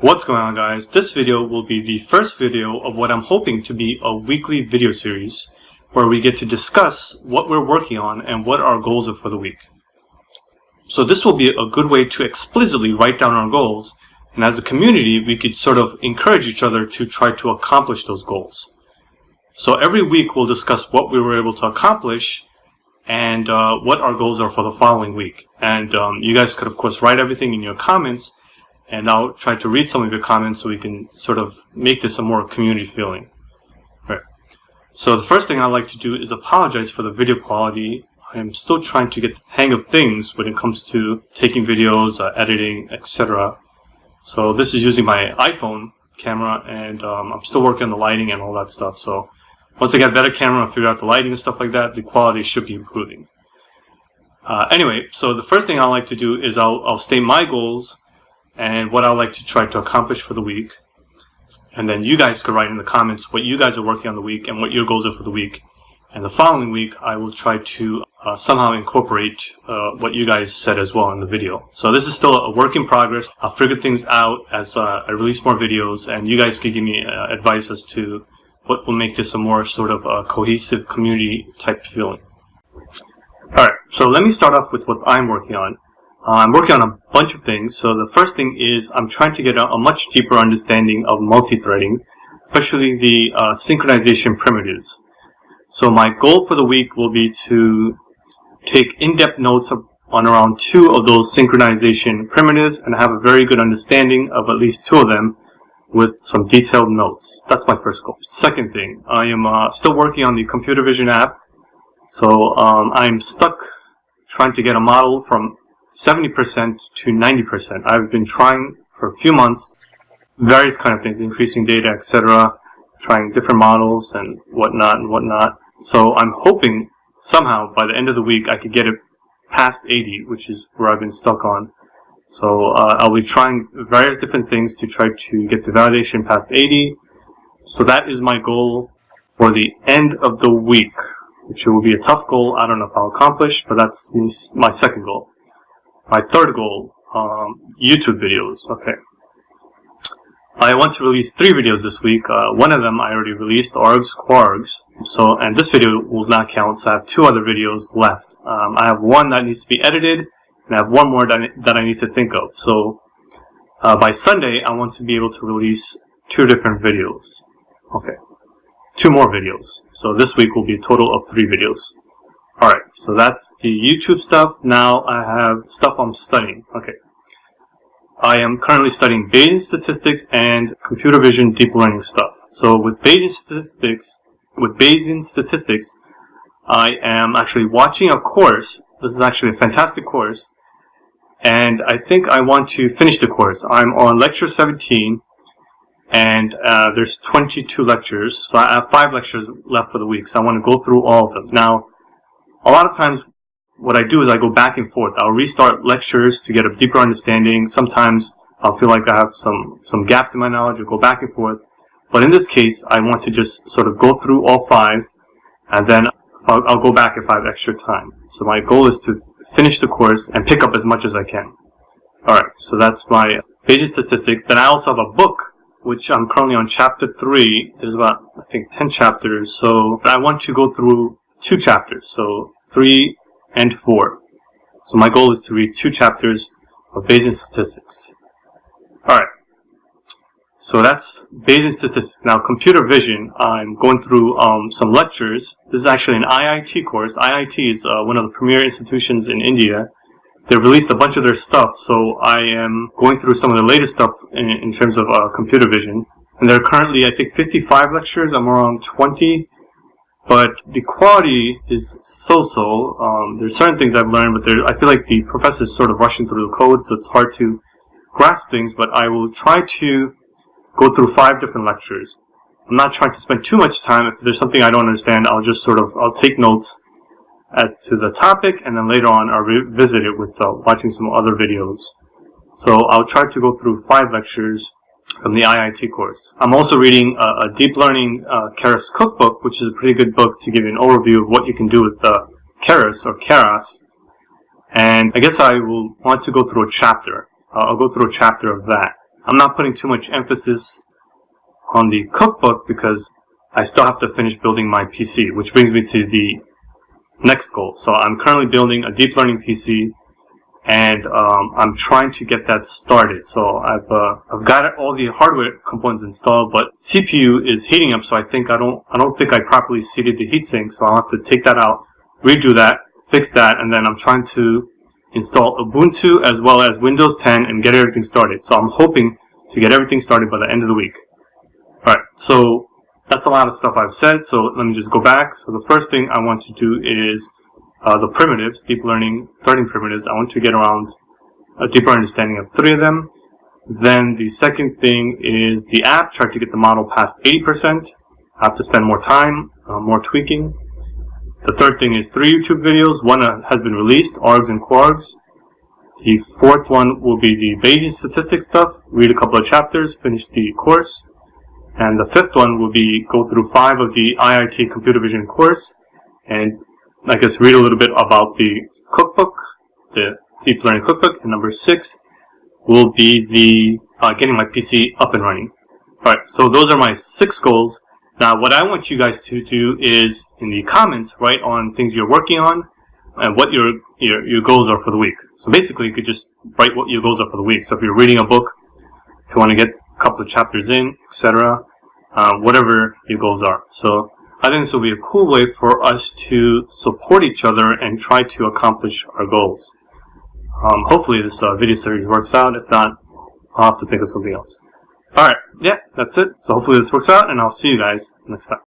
What's going on, guys? This video will be the first video of what I'm hoping to be a weekly video series where we get to discuss what we're working on and what our goals are for the week. So this will be a good way to explicitly write down our goals, and as a community we could sort of encourage each other to try to accomplish those goals. So every week we'll discuss what we were able to accomplish and what our goals are for the following week. And you guys could of course write everything in your comments, and I'll try to read some of your comments so we can sort of make this a more community feeling. Right. So the first thing I'd like to do is apologize for the video quality. I'm still trying to get the hang of things when it comes to taking videos, editing, etc. So this is using my iPhone camera, and I'm still working on the lighting and all that stuff. So once I get a better camera and figure out the lighting and stuff like that, the quality should be improving. Anyway, so the first thing I'd like to do is I'll state my goals and what I'd like to try to accomplish for the week. And then you guys could write in the comments what you guys are working on the week and what your goals are for the week. And the following week, I will try to somehow incorporate what you guys said as well in the video. So this is still a work in progress. I'll figure things out as I release more videos, and you guys can give me advice as to what will make this a more sort of cohesive community type feeling. Alright, so let me start off with what I'm working on. I'm working on a bunch of things. So the first thing is I'm trying to get a much deeper understanding of multi-threading, especially the synchronization primitives. So my goal for the week will be to take in-depth notes on around 2 of those synchronization primitives and have a very good understanding of at least 2 of them with some detailed notes. That's my first goal. Second thing, I am still working on the computer vision app. So I'm stuck trying to get a model from 70% to 90%. I've been trying for a few months, various kind of things, increasing data, etc., trying different models and whatnot. So I'm hoping somehow by the end of the week I could get it past 80, which is where I've been stuck on. So I'll be trying various different things to try to get the validation past 80. So that is my goal for the end of the week, which will be a tough goal. I don't know if I'll accomplish, but that's my second goal. My third goal, YouTube videos. Okay. I want to release 3 videos this week. One of them I already released, Args Quargs. So, and this video will not count, so I have 2 other videos left. I have one that needs to be edited, and I have one more that I need to think of. So, by Sunday, I want to be able to release 2 different videos. Okay. 2 more videos. So this week will be a total of 3 videos. Alright, so that's the YouTube stuff. Now I have stuff I'm studying. Okay. I am currently studying Bayesian statistics and computer vision deep learning stuff. So with Bayesian statistics, I am actually watching a course. This is actually a fantastic course, and I think I want to finish the course. I'm on lecture 17, and there's 22 lectures, so I have 5 lectures left for the week, so I want to go through all of them. Now, a lot of times what I do is I go back and forth. I'll restart lectures to get a deeper understanding. Sometimes I'll feel like I have some gaps in my knowledge. I'll go back and forth. But in this case, I want to just sort of go through all 5, and then I'll go back if I have extra time. So my goal is to finish the course and pick up as much as I can. Alright, so that's my Bayesian statistics. Then I also have a book, which I'm currently on chapter 3. There's about, I think, 10 chapters. So I want to go through 2 chapters. So 3 and 4. So my goal is to read 2 chapters of Bayesian statistics. Alright. So that's Bayesian statistics. Now computer vision, I'm going through some lectures. This is actually an IIT course. IIT is one of the premier institutions in India. They've released a bunch of their stuff, so I am going through some of the latest stuff in terms of computer vision. And there are currently, I think, 55 lectures. I'm around 20. But the quality is so-so. There's certain things I've learned, but I feel like the professor is sort of rushing through the code, so it's hard to grasp things. But I will try to go through 5 different lectures. I'm not trying to spend too much time. If there's something I don't understand, I'll take notes as to the topic, and then later on I'll revisit it with watching some other videos. So I'll try to go through 5 lectures from the IIT course. I'm also reading a deep learning Keras cookbook, which is a pretty good book to give you an overview of what you can do with Keras or Keras. And I guess I will want to go through a chapter. I'll go through a chapter of that. I'm not putting too much emphasis on the cookbook because I still have to finish building my PC, which brings me to the next goal. So I'm currently building a deep learning PC, and I'm trying to get that started. So I've got all the hardware components installed, but CPU is heating up, so I don't think I properly seated the heatsink, so I'll have to take that out, redo that, fix that, and then I'm trying to install Ubuntu as well as Windows 10 and get everything started. So I'm hoping to get everything started by the end of the week. Alright, so that's a lot of stuff I've said, so let me just go back. So the first thing I want to do is the primitives, deep learning 13 primitives. I want to get around a deeper understanding of 3 of them. Then the second thing is the app, try to get the model past 80%. I have to spend more time, more tweaking. The third thing is 3 YouTube videos. One has been released, args and quargs. The fourth one will be the Bayesian statistics stuff, read a couple of chapters, finish the course. And the fifth one will be go through 5 of the IIT computer vision course and I guess read a little bit about the cookbook, the deep learning cookbook. And number 6 will be the getting my PC up and running. Alright, so those are my 6 goals. Now what I want you guys to do is in the comments write on things you're working on and what your goals are for the week. So basically you could just write what your goals are for the week. So if you're reading a book, if you want to get a couple of chapters in, etc., whatever your goals are. So I think this will be a cool way for us to support each other and try to accomplish our goals. Hopefully this video series works out. If not, I'll have to think of something else. Alright, yeah, that's it. So hopefully this works out, and I'll see you guys next time.